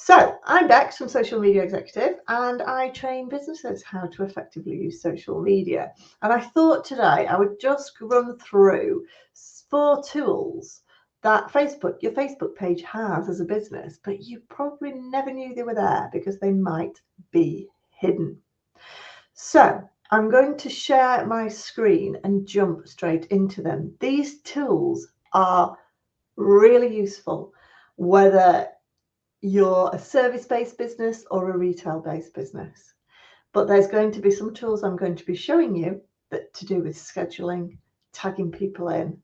So I'm Bex from Social Media Executive, and I train businesses how to effectively use social media. And I thought today I would just run through 4 tools that your Facebook page has as a business, but you probably never knew they were there because they might be hidden. So I'm going to share my screen and jump straight into them. These tools are really useful, whether you're a service-based business or a retail-based business. But there's going to be some tools I'm going to be showing you that to do with scheduling, tagging people in,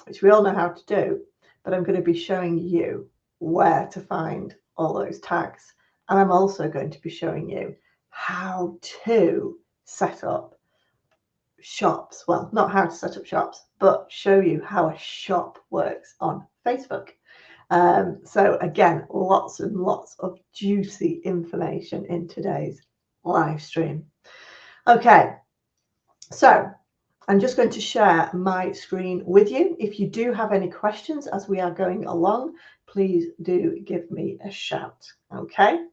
which we all know how to do, but I'm going to be showing you where to find all those tags. And I'm also going to be showing you how to set up shops. Well, not how to set up shops, but show you how a shop works on Facebook. So again, lots and lots of juicy information in today's live stream. Okay, so I'm just going to share my screen with you. If you do have any questions as we are going along, please do give me a shout. Okay.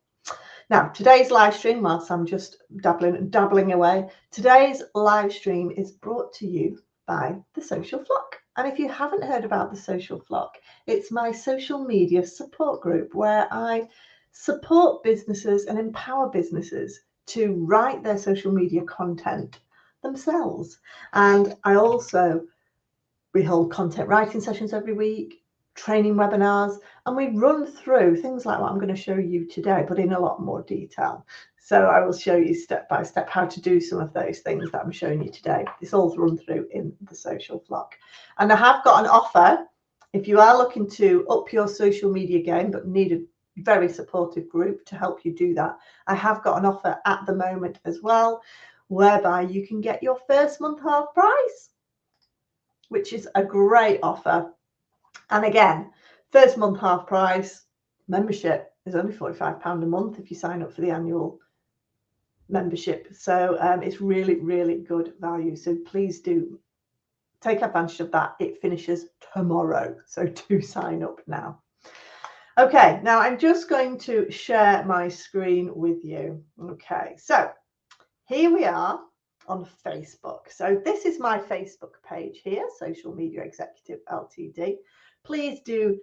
Now, today's live stream, whilst I'm just dabbling away, today's live stream is brought to you by the Social Flock. And if you haven't heard about the Social Flock, it's my social media support group where I support businesses and empower businesses to write their social media content themselves. And we hold content writing sessions every week, training webinars, and we run through things like what I'm going to show you today, but in a lot more detail. So I will show you step by step how to do some of those things that I'm showing you today. It's all run through in the Social Flock. And I have got an offer. If you are looking to up your social media game, but need a very supportive group to help you do that, I have got an offer at the moment as well, whereby you can get your first month half price, which is a great offer. And again, first month half price, membership is only £45 a month if you sign up for the annual membership. So it's really, really good value. So please do take advantage of that. It finishes tomorrow. So do sign up now. Okay, now I'm just going to share my screen with you. Okay, so here we are on Facebook. So this is my Facebook page here, Social Media Executive Ltd. Please do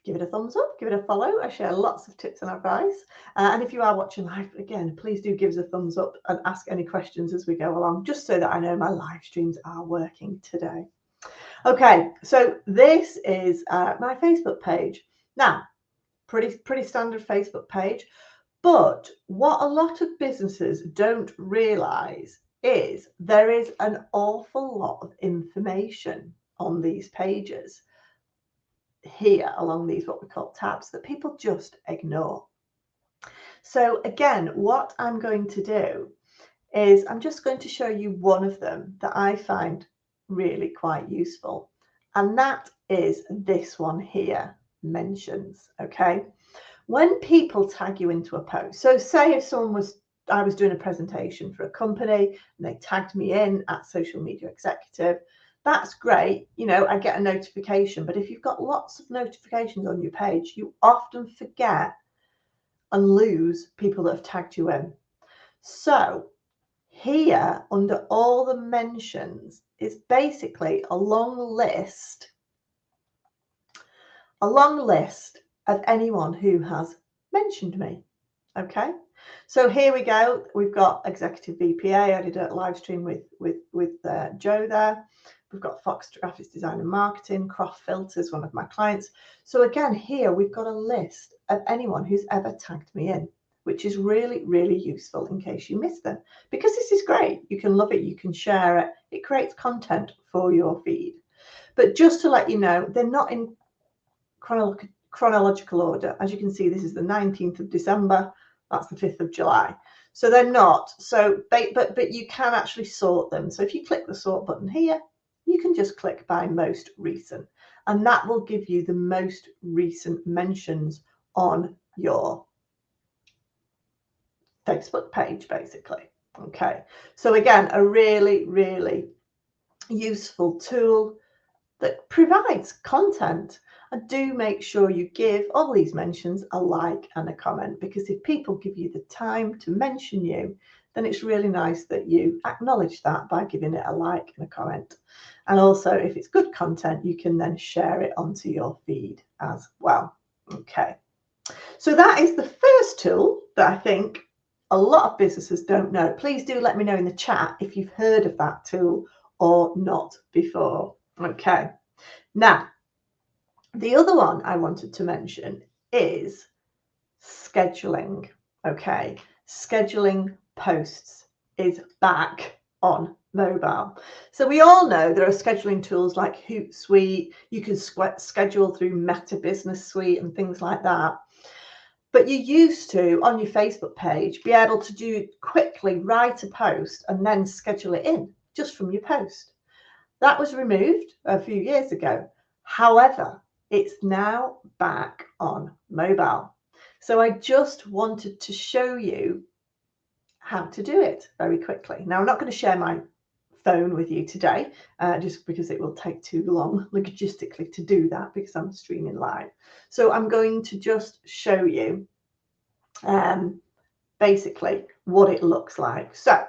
give it a thumbs up, give it a follow. I share lots of tips and advice. And if you are watching live, again, please do give us a thumbs up and ask any questions as we go along, just so that I know my live streams are working today. Okay, so this is my Facebook page. Now, pretty standard Facebook page. But what a lot of businesses don't realize is there is an awful lot of information on these pages here along these what we call tabs that people just ignore. So again, what I'm going to do is I'm just going to show you one of them that I find really quite useful, and that is this one here, mentions. Okay, when people tag you into a post, so say if I was doing a presentation for a company and they tagged me in at Social Media Executive, that's great. You know, I get a notification, but if you've got lots of notifications on your page, you often forget and lose people that have tagged you in. So here under all the mentions is basically a long list of anyone who has mentioned me. Okay, so here we go. We've got Executive VPA. I did a live stream with Joe there. We've got Fox Graphics Design and Marketing, Croft Filters, one of my clients. So again, here we've got a list of anyone who's ever tagged me in, which is really, really useful in case you missed them, because this is great. You can love it. You can share it. It creates content for your feed. But just to let you know, they're not in chronological order. As you can see, this is the 19th of December. That's the 5th of July. So they're not. So, but you can actually sort them. So if you click the sort button here, you can just click by most recent, and that will give you the most recent mentions on your Facebook page, basically. Okay. So again, a really, really useful tool that provides content. And do make sure you give all these mentions a like and a comment, because if people give you the time to mention you, then it's really nice that you acknowledge that by giving it a like and a comment. And also, if it's good content, you can then share it onto your feed as well. Okay, so that is the first tool that I think a lot of businesses don't know. Please do let me know in the chat if you've heard of that tool or not before. Okay, now the other one I wanted to mention is scheduling. Okay, scheduling posts is back on mobile. So we all know there are scheduling tools like Hootsuite. You can schedule through Meta Business Suite and things like that. But you used to, on your Facebook page, be able to do quickly write a post and then schedule it in just from your post. That was removed a few years ago. However, it's now back on mobile. So I just wanted to show you how to do it very quickly. Now, I'm not going to share my phone with you today, just because it will take too long logistically to do that, because I'm streaming live. So I'm going to just show you basically what it looks like. So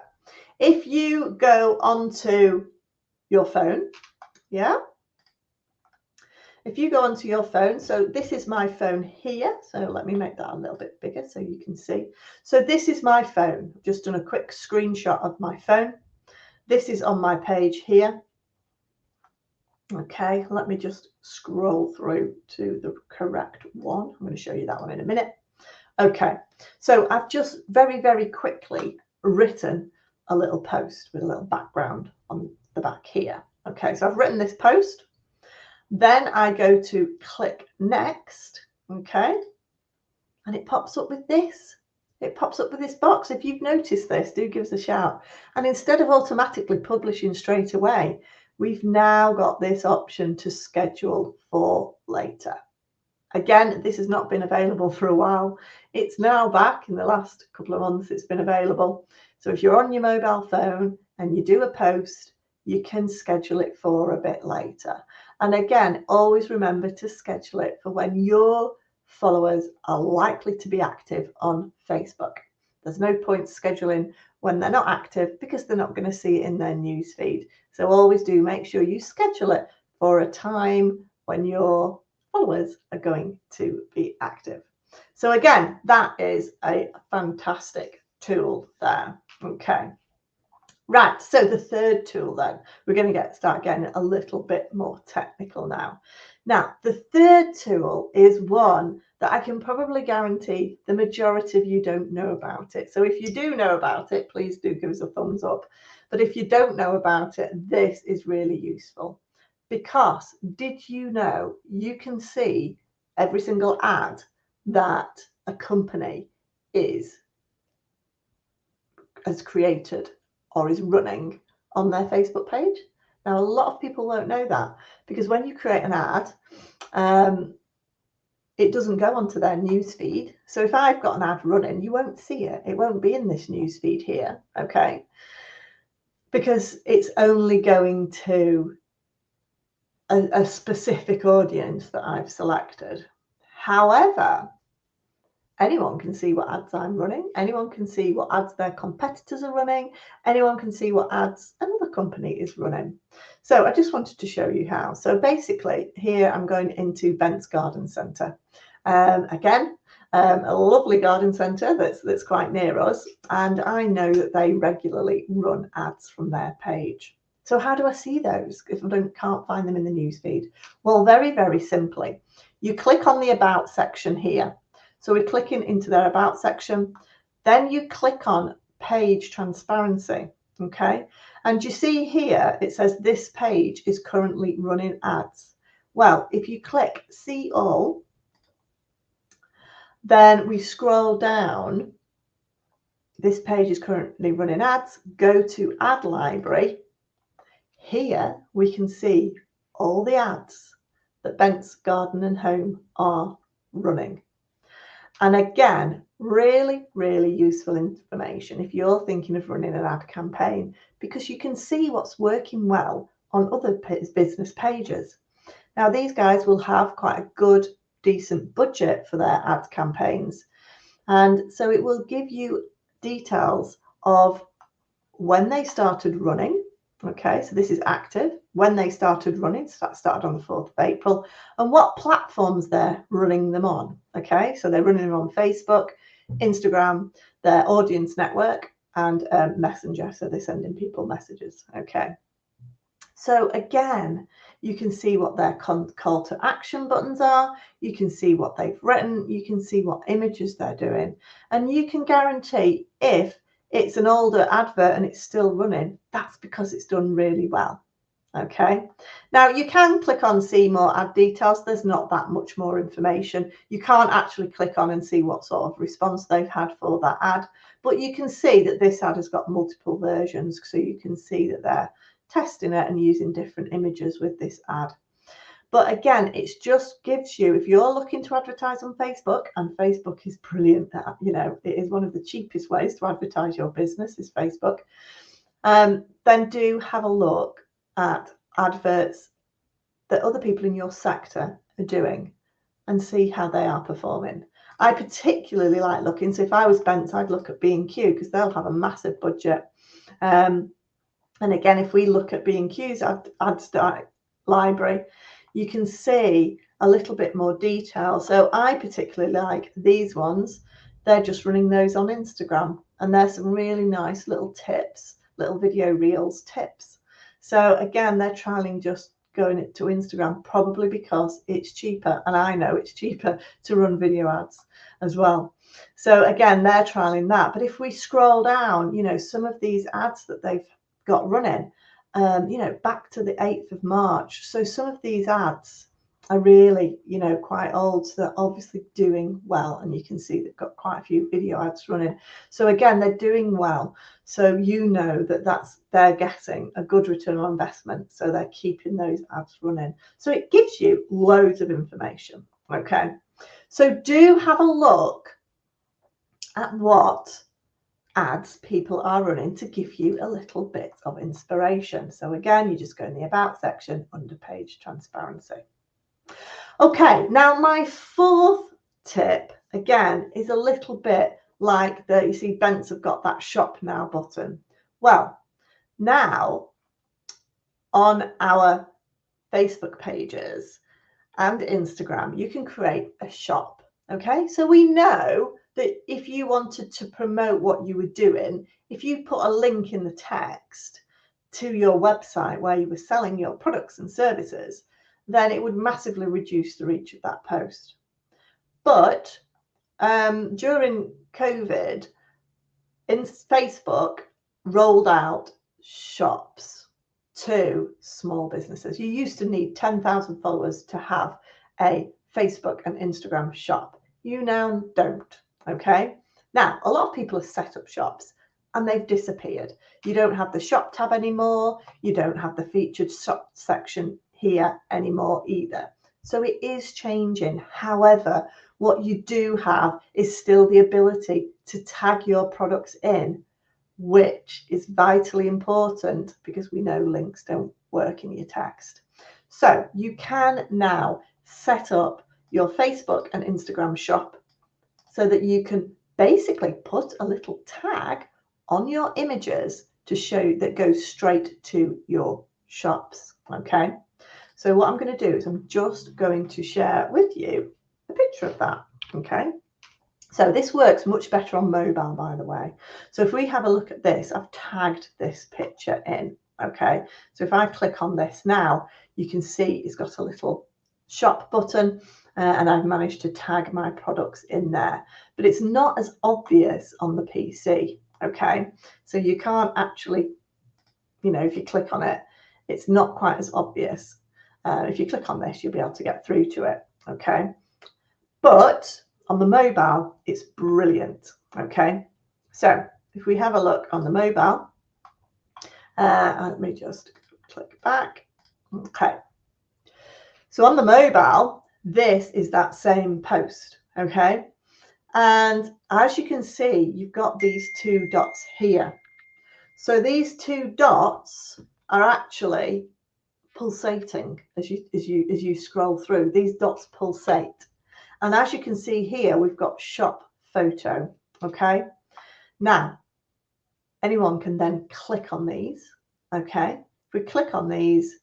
if you go onto your phone, yeah, if you go onto your phone, so this is my phone here, so let me make that a little bit bigger so you can see. So this is my phone. I've just done a quick screenshot of my phone. This is on my page here. Okay, let me just scroll through to the correct one. I'm going to show you that one in a minute. Okay, so I've just very, very quickly written a little post with a little background on the back here. Okay, so I've written this post. Then I go to click next, okay, and it pops up with this. It pops up with this box. If you've noticed this, do give us a shout. And instead of automatically publishing straight away, we've now got this option to schedule for later. Again, this has not been available for a while. It's now back. In the last couple of months, it's been available. So if you're on your mobile phone and you do a post, you can schedule it for a bit later. And again, always remember to schedule it for when your followers are likely to be active on Facebook. There's no point scheduling when they're not active, because they're not going to see it in their news feed. So always do make sure you schedule it for a time when your followers are going to be active. So again, that is a fantastic tool there. Okay. Right, so the third tool then, we're going to start getting a little bit more technical now. Now, the third tool is one that I can probably guarantee the majority of you don't know about it. So if you do know about it, please do give us a thumbs up. But if you don't know about it, this is really useful. Because did you know you can see every single ad that a company has created or is running on their Facebook page? Now, a lot of people won't know that, because when you create an ad, it doesn't go onto their news feed. So if I've got an ad running, you won't see it. It won't be in this news feed here, okay? Because it's only going to a specific audience that I've selected. However, anyone can see what ads I'm running. Anyone can see what ads their competitors are running. Anyone can see what ads another company is running. So I just wanted to show you how. So basically here I'm going into Bent's Garden Centre. Again, a lovely garden centre that's quite near us. And I know that they regularly run ads from their page. So how do I see those if I can't find them in the newsfeed? Well, very, very simply, you click on the About section here. So we're clicking into their About section. Then you click on Page Transparency, okay? And you see here, it says this page is currently running ads. Well, if you click See All, then we scroll down. This page is currently running ads. Go to Ad Library. Here we can see all the ads that Bent's Garden and Home are running. And again, really, really useful information if you're thinking of running an ad campaign, because you can see what's working well on other business pages. Now, these guys will have quite a good, decent budget for their ad campaigns. And so it will give you details of when they started running. Okay, so this is active. When they started running, so that started on the 4th of April, and what platforms they're running them on. Okay, so they're running them on Facebook, Instagram, their audience network, and Messenger. So they're sending people messages. Okay. So again, you can see what their call to action buttons are. You can see what they've written. You can see what images they're doing. And you can guarantee if it's an older advert and it's still running, that's because it's done really well. Okay. Now you can click on see more ad details. There's not that much more information. You can't actually click on and see what sort of response they've had for that ad, but you can see that this ad has got multiple versions. So you can see that they're testing it and using different images with this ad. But again, it just gives you, if you're looking to advertise on Facebook, and Facebook is brilliant, you know, it is one of the cheapest ways to advertise your business is Facebook, then do have a look at adverts that other people in your sector are doing and see how they are performing. I particularly like looking, so if I was Bents, I'd look at B&Q because they'll have a massive budget. And again, if we look at B&Q's ad start library, you can see a little bit more detail. So I particularly like these ones. They're just running those on Instagram. And there's some really nice little tips, little video reels tips. So again, they're trialing just going to Instagram, probably because it's cheaper. And I know it's cheaper to run video ads as well. So again, they're trialing that. But if we scroll down, you know, some of these ads that they've got running, you know, back to the 8th of March. So some of these ads are really, you know, quite old. So they're obviously doing well. And you can see they've got quite a few video ads running. So again, they're doing well. So you know that they're getting a good return on investment. So they're keeping those ads running. So it gives you loads of information. Okay. So do have a look at what ads people are running to give you a little bit of inspiration. So again, you just go in the about section under page transparency. Okay, now my 4th tip again is a little bit like you see Bents have got that shop now button. Well, now on our Facebook pages and Instagram, you can create a shop. Okay, so we know that if you wanted to promote what you were doing, if you put a link in the text to your website where you were selling your products and services, then it would massively reduce the reach of that post. But during COVID, Facebook rolled out shops to small businesses. You used to need 10,000 followers to have a Facebook and Instagram shop. You now don't. Okay. Now, a lot of people have set up shops and they've disappeared. You don't have the shop tab anymore. You don't have the featured shop section here anymore either. So it is changing. However, what you do have is still the ability to tag your products in, which is vitally important because we know links don't work in your text. So you can now set up your Facebook and Instagram shop so that you can basically put a little tag on your images to show that goes straight to your shops. Okay. So what I'm going to do is I'm just going to share with you a picture of that. Okay. So this works much better on mobile, by the way. So if we have a look at this, I've tagged this picture in. Okay. So if I click on this now, you can see it's got a little shop button and I've managed to tag my products in there, but it's not as obvious on the PC. Okay. So you can't actually, you know, if you click on it, it's not quite as obvious. If you click on this, you'll be able to get through to it. Okay. But on the mobile, it's brilliant. Okay. So if we have a look on the mobile, let me just click back. Okay. So on the mobile, this is that same post. Okay. And as you can see, you've got these 2 dots here. So these 2 dots are actually pulsating as you scroll through. These dots pulsate. And as you can see here, we've got shop photo. Okay. Now, anyone can then click on these. Okay. If we click on these,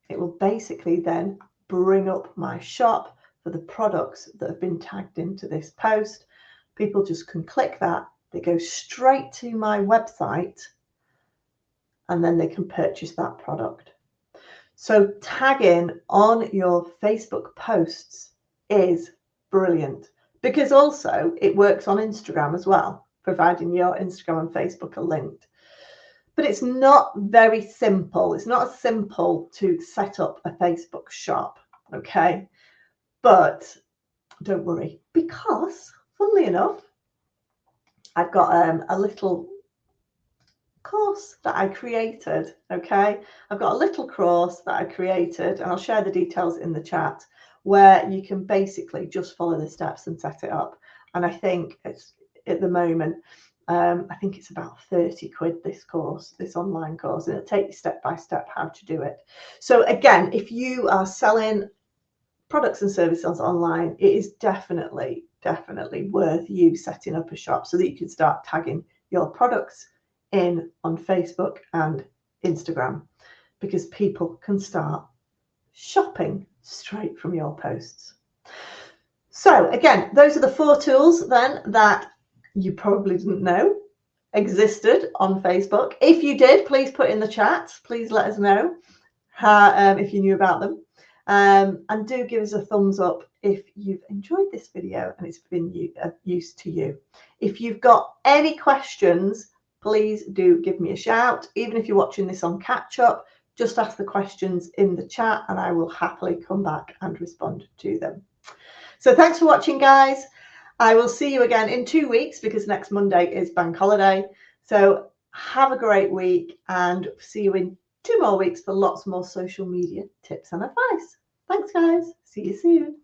it will basically then bring up my shop for the products that have been tagged into this post. People just can click that. They go straight to my website and then they can purchase that product. So tagging on your Facebook posts is brilliant, because also it works on Instagram as well, providing your Instagram and Facebook are linked. But it's not very simple. It's not as simple to set up a Facebook shop, okay? But don't worry, because funnily enough, I've got a little course that I created, okay? I've got a little course that I created, and I'll share the details in the chat, where you can basically just follow the steps and set it up. And I think it's, at the moment, I think it's about 30 quid, this course, this online course, and it'll take you step by step how to do it. So again, if you are selling products and services online, it is definitely worth you setting up a shop so that you can start tagging your products in on Facebook and Instagram, because people can start shopping straight from your posts. So again, those are the 4 tools then that you probably didn't know existed on Facebook. If you did, please put in the chat. Please let us know if you knew about them. And do give us a thumbs up if you've enjoyed this video and it's been of use to you. If you've got any questions, please do give me a shout. Even if you're watching this on catch up, just ask the questions in the chat and I will happily come back and respond to them. So thanks for watching, guys. I will see you again in 2 weeks, because next Monday is bank holiday. So have a great week and see you in 2 more weeks for lots more social media tips and advice. Thanks, guys. See you soon.